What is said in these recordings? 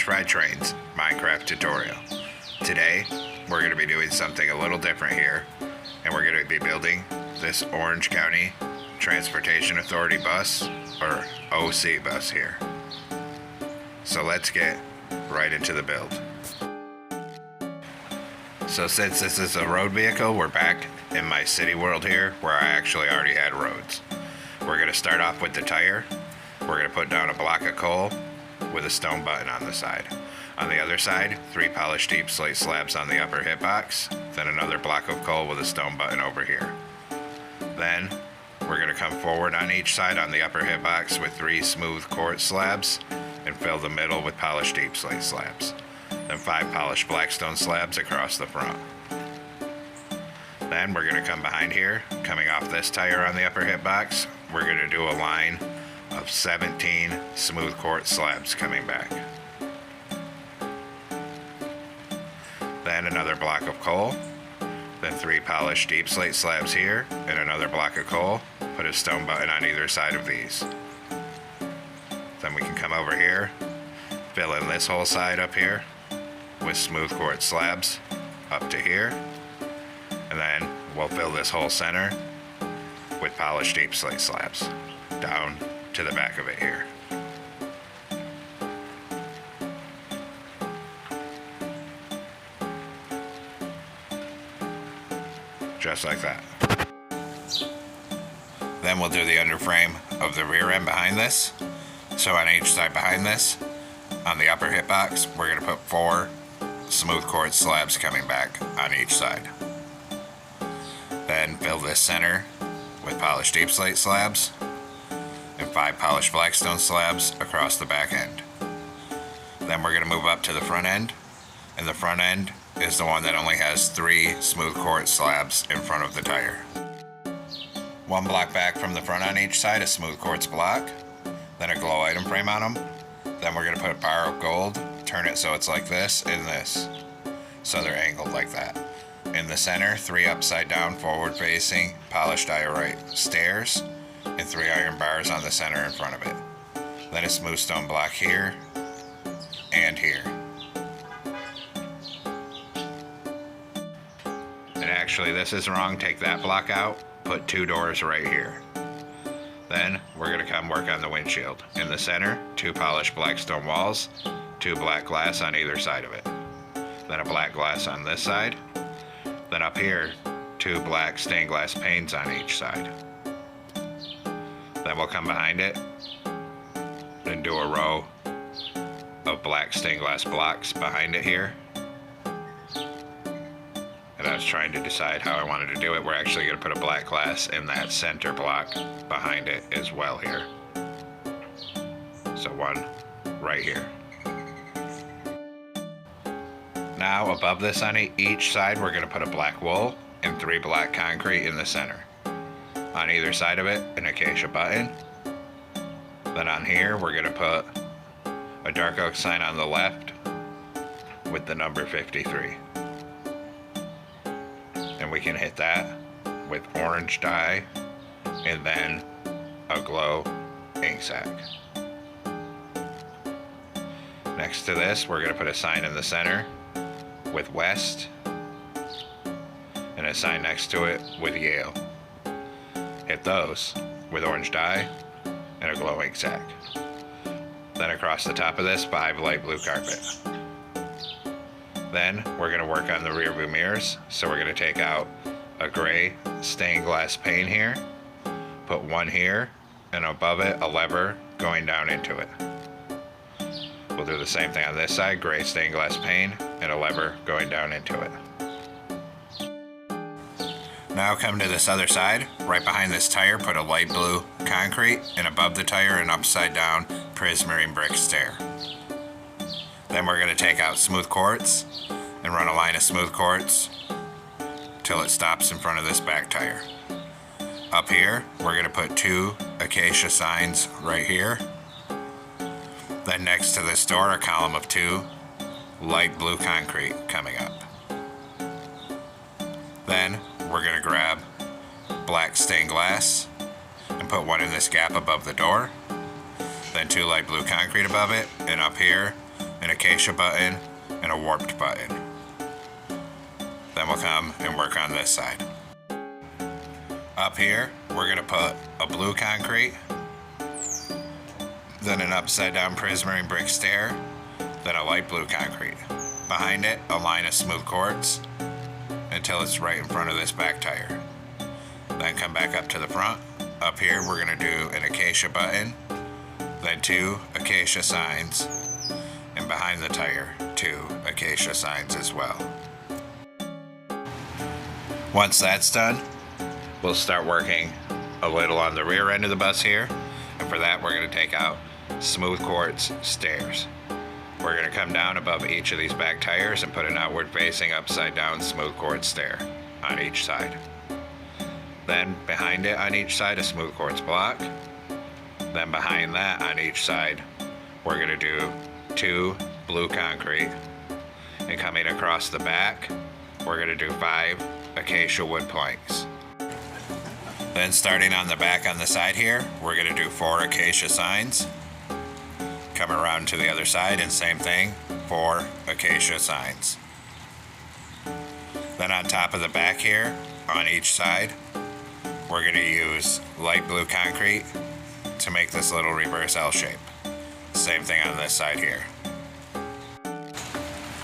Fried Trains Minecraft tutorial. Today we're going to be doing something a little different here, and we're going to be building this Orange County Transportation Authority bus, or OC bus here. So let's get right into the build. So since this is a road vehicle, we're back in my city world here where I actually already had roads. We're going to start off with the tire. We're going to put down a block of coal with a stone button on the side. On the other side, 3 polished deep slate slabs on the upper hitbox, then another block of coal with a stone button over here. Then we're going to come forward on each side on the upper hitbox with 3 smooth quartz slabs and fill the middle with polished deep slate slabs. Then 5 polished blackstone slabs across the front. Then we're going to come behind here, coming off this tire on the upper hitbox, we're going to do a line of 17 smooth quartz slabs coming back. Then another block of coal, then 3 polished deep slate slabs here, and another block of coal. Put a stone button on either side of these. Then we can come over here, fill in this whole side up here with smooth quartz slabs up to here, and then we'll fill this whole center with polished deep slate slabs down to the back of it here. Just like that. Then we'll do the underframe of the rear end behind this. So on each side behind this, on the upper hitbox, we're going to put 4 smooth quartz slabs coming back on each side. Then fill this center with polished deep slate slabs and 5 polished blackstone slabs across the back end. Then we're going to move up to the front end, and the front end is the one that only has 3 smooth quartz slabs in front of the tire. 1 block back from the front on each side, a smooth quartz block, then a glow item frame on them. Then we're going to put a bar of gold, turn it so it's like this and this, so they're angled like that. In the center, 3 upside down forward facing polished diorite stairs and 3 iron bars on the center in front of it. Then a smooth stone block here and here. And actually this is wrong, take that block out, put 2 doors right here. Then we're going to come work on the windshield. In the center, 2 polished blackstone walls, 2 black glass on either side of it. Then a black glass on this side. Then up here, 2 black stained glass panes on each side. Then we'll come behind it and do a row of black stained glass blocks behind it here. And I was trying to decide how I wanted to do it. We're actually going to put a black glass in that center block behind it as well here. So 1 right here. Now above this on each side, we're going to put a black wool and 3 black concrete in the center. On either side of it, an acacia button. Then on here, we're going to put a dark oak sign on the left with the number 53. And we can hit that with orange dye and then a glow ink sac. Next to this, we're going to put a sign in the center with West and a sign next to it with Yale. Hit those with orange dye and a glow ink sac. Then across the top of this, 5 light blue carpet. Then we're going to work on the rear view mirrors. So we're going to take out a gray stained glass pane here, put 1 here, and above it a lever going down into it. We'll do the same thing on this side, gray stained glass pane and a lever going down into it. Now come to this other side, right behind this tire, put a light blue concrete, and above the tire an upside down prismarine brick stair. Then we're going to take out smooth quartz and run a line of smooth quartz till it stops in front of this back tire. Up here, we're going to put 2 acacia signs right here. Then next to this door, a column of 2 light blue concrete coming up. Then we're going to grab black stained glass and put 1 in this gap above the door. Then 2 light blue concrete above it, and up here an acacia button, and a warped button. Then we'll come and work on this side. Up here, we're going to put a blue concrete, then an upside down prismarine brick stair, then a light blue concrete. Behind it, a line of smooth quartz until it's right in front of this back tire. Then come back up to the front. Up here, we're going to do an acacia button, then 2 acacia signs, and behind the tire, 2 acacia signs as well. Once that's done, we'll start working a little on the rear end of the bus here, and for that we're going to take out smooth quartz stairs. We're going to come down above each of these back tires and put an outward facing upside down smooth quartz stair on each side. Then behind it on each side a smooth quartz block. Then behind that on each side we're going to do 2 blue concrete, and coming across the back we're going to do 5 acacia wood planks. Then starting on the back on the side here, we're going to do 4 acacia signs. Come around to the other side and same thing, 4 acacia signs. Then on top of the back here, on each side, we're going to use light blue concrete to make this little reverse L shape. Same thing on this side here.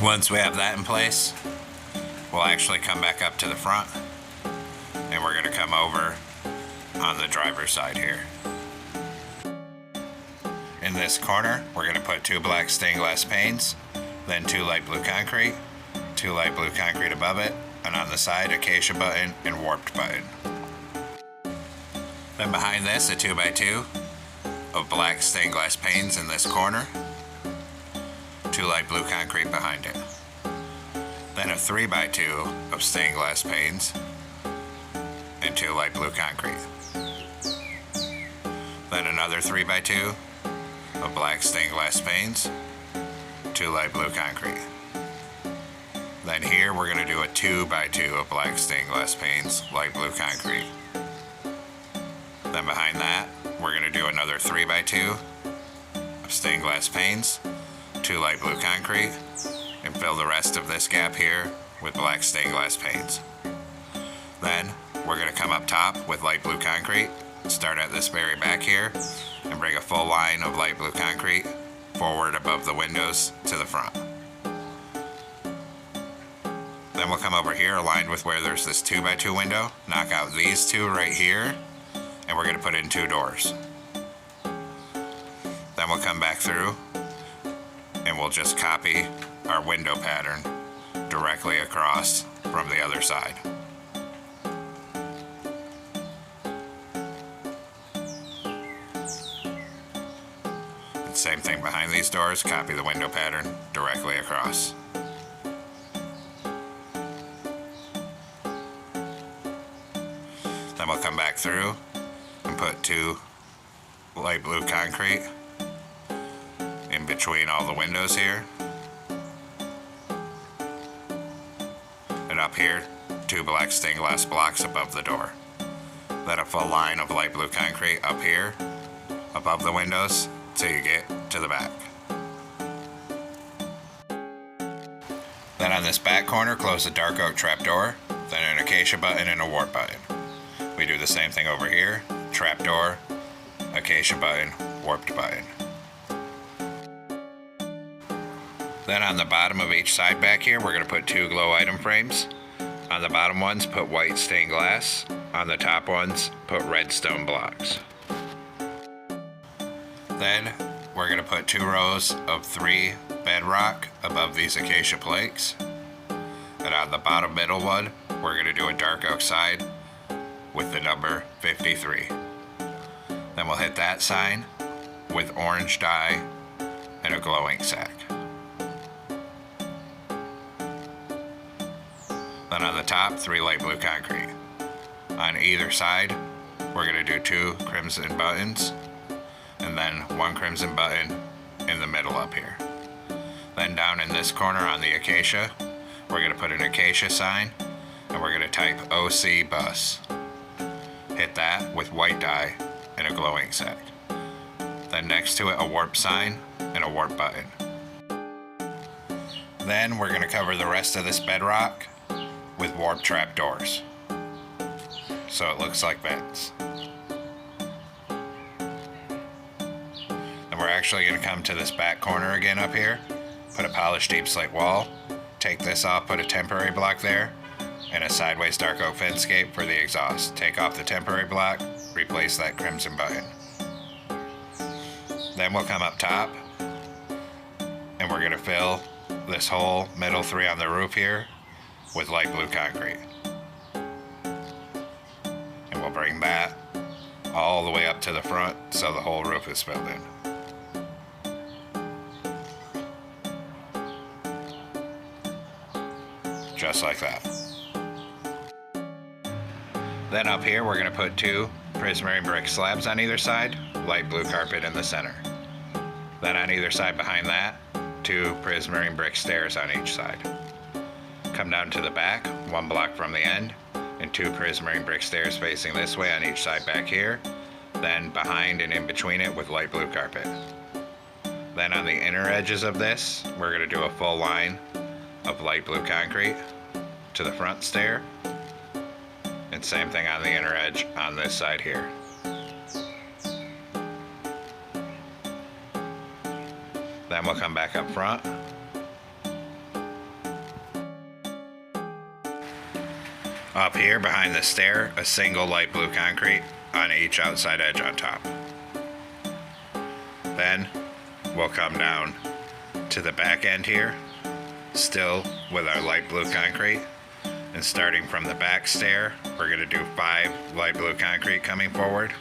Once we have that in place, we'll actually come back up to the front and we're going to come over on the driver's side here. In this corner, we're going to put 2 black stained glass panes, then 2 light blue concrete, 2 light blue concrete above it, and on the side, acacia button and warped button. Then behind this, a 2x2 of black stained glass panes in this corner, 2 light blue concrete behind it. Then a 3x2 of stained glass panes and 2 light blue concrete. Then another 3x2 of black stained glass panes, 2 light blue concrete. Then here we're going to do a 2x2 of black stained glass panes, light blue concrete. Then behind that, we're going to do another 3x2 of stained glass panes, 2 light blue concrete, and fill the rest of this gap here with black stained glass panes. Then we're going to come up top with light blue concrete, start at this very back here, and bring a full line of light blue concrete forward above the windows to the front. Then we'll come over here aligned with where there's this 2x2 window, knock out these 2 right here, and we're going to put in 2 doors. Then we'll come back through and we'll just copy our window pattern directly across from the other side. Same thing behind these doors, copy the window pattern directly across. Then we'll come back through and put 2 light blue concrete in between all the windows here. And up here, 2 black stained glass blocks above the door. Then a full line of light blue concrete up here above the windows till you get to the back. Then on this back corner, close the dark oak trapdoor, then an acacia button and a warp button. We do the same thing over here, trapdoor, acacia button, warped button. Then on the bottom of each side back here, we're going to put 2 glow item frames. On the bottom ones, put white stained glass. On the top ones, put red stone blocks. Then we're going to put 2 rows of 3 bedrock above these acacia planks. And on the bottom middle one, we're going to do a dark oak side with the number 53. Then we'll hit that sign with orange dye and a glowing sack. Then on the top, 3 light blue concrete. On either side, we're going to do 2 crimson buttons, and then 1 crimson button in the middle up here. Then down in this corner on the acacia, we're going to put an acacia sign, and we're going to type OC bus. Hit that with white dye and a glowing sack. Then next to it, a warp sign and a warp button. Then we're going to cover the rest of this bedrock with warp trap doors, so it looks like vents. And we're actually going to come to this back corner again up here, put a polished deep slate wall, take this off, put a temporary block there, and a sideways dark oak fence gate for the exhaust. Take off the temporary block, replace that crimson button. Then we'll come up top, and we're going to fill this whole middle 3 on the roof here with light blue concrete. And we'll bring that all the way up to the front so the whole roof is filled in. Just like that. Then up here we're going to put 2 prismarine brick slabs on either side, light blue carpet in the center. Then on either side behind that, 2 prismarine brick stairs on each side. Come down to the back, 1 block from the end, and 2 prismarine brick stairs facing this way on each side back here. Then behind and in between it with light blue carpet. Then on the inner edges of this, we're going to do a full line of light blue concrete to the front stair. And same thing on the inner edge on this side here. Then we'll come back up front. Up here behind the stair, a single light blue concrete on each outside edge on top. Then we'll come down to the back end here, still with our light blue concrete. And starting from the back stair, we're going to do 5 light blue concrete coming forward,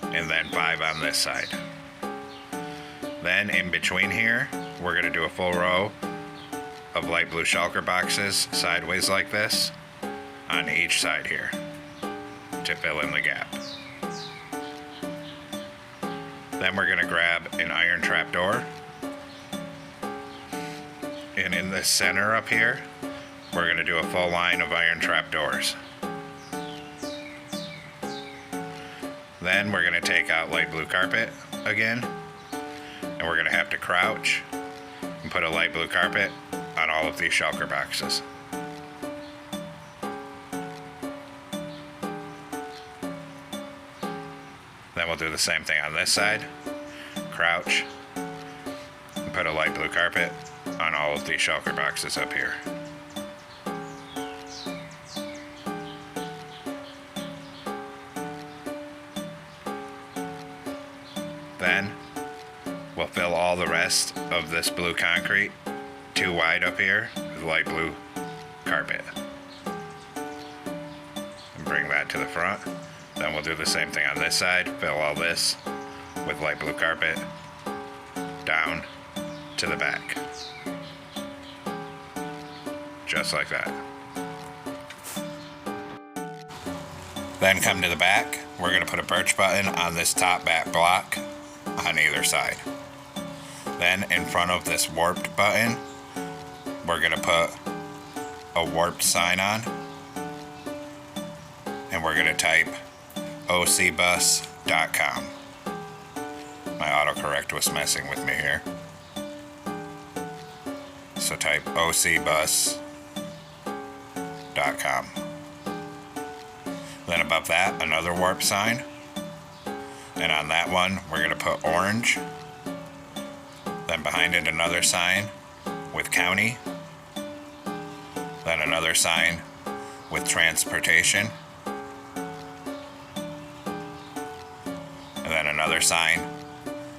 and then 5 on this side. Then in between here, we're going to do a full row of light blue shulker boxes sideways like this on each side here to fill in the gap. Then we're going to grab an iron trap door, and in the center up here, we're going to do a full line of iron trap doors. Then we're going to take out light blue carpet again, and we're going to have to crouch and put a light blue carpet on all of these shulker boxes. Then we'll do the same thing on this side, crouch, and put a light blue carpet on all of these shulker boxes up here. Then we'll fill all the rest of this blue concrete 2 wide up here with light blue carpet. And bring that to the front. Then we'll do the same thing on this side, fill all this with light blue carpet down to the back. Just like that. Then come to the back, we're going to put a birch button on this top back block on either side. Then in front of this warped button, we're going to put a warped sign on, and we're going to type ocbus.com. My autocorrect was messing with me here. So type ocbus.com. Then above that, another warp sign. And on that one, we're going to put orange. Then behind it, another sign with county. Then another sign with transportation. And then another sign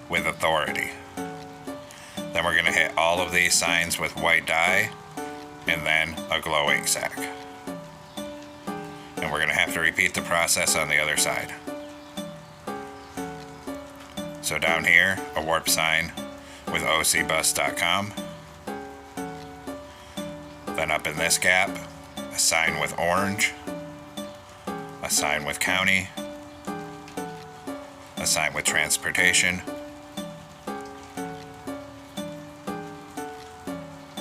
with authority. Then we're going to hit all of these signs with white dye and then a glow ink sac. And we're going to have to repeat the process on the other side. So down here, a warp sign with ocbus.com. Then up in this gap, a sign with orange, a sign with county, a sign with transportation,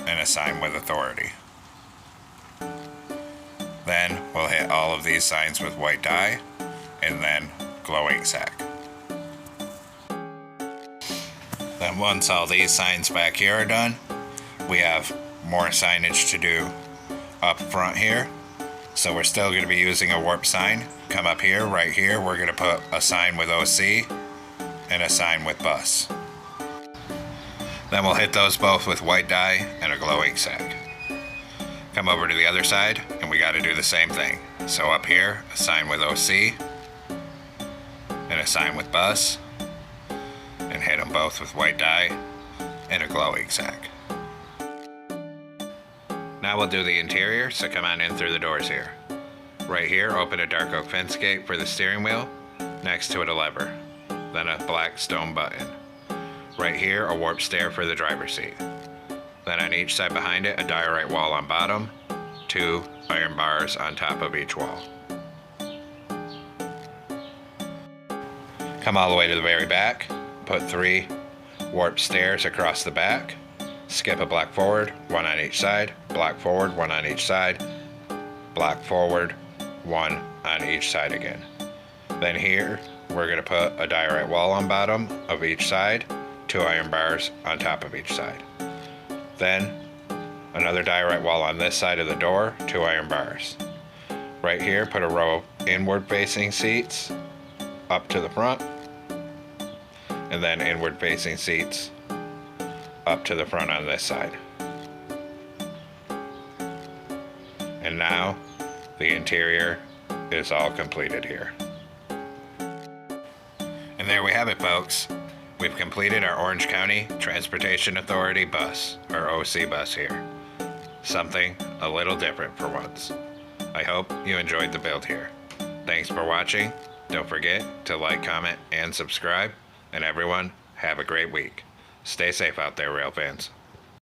and a sign with authority. Then we'll hit all of these signs with white dye and then glow ink sac. Then once all these signs back here are done, we have more signage to do up front here. So we're still going to be using a warp sign. Come up here, right here, we're going to put a sign with OC and a sign with bus. Then we'll hit those both with white dye and a glow ink sag. Come over to the other side and we got to do the same thing. So up here, a sign with OC and a sign with bus, and hit them both with white dye and a glow ink sag. Now we'll do the interior, so come on in through the doors here. Right here, open a dark oak fence gate for the steering wheel, next to it a lever, then a black stone button. Right here, a warp stair for the driver's seat. Then on each side behind it, a diorite wall on bottom, 2 iron bars on top of each wall. Come all the way to the very back, put 3 warp stairs across the back, skip a block forward, 1 on each side, block forward, 1 on each side, block forward, 1 on each side again. Then here, we're going to put a diorite wall on bottom of each side, 2 iron bars on top of each side. Then, another diorite wall on this side of the door, 2 iron bars. Right here, put a row of inward facing seats up to the front, and then inward facing seats up to the front on this side. And now the interior is all completed here. And there we have it, folks. We've completed our Orange County Transportation Authority bus, or OC bus here. Something a little different for once. I hope you enjoyed the build here. Thanks for watching. Don't forget to like, comment, and subscribe. And everyone, have a great week. Stay safe out there, rail fans.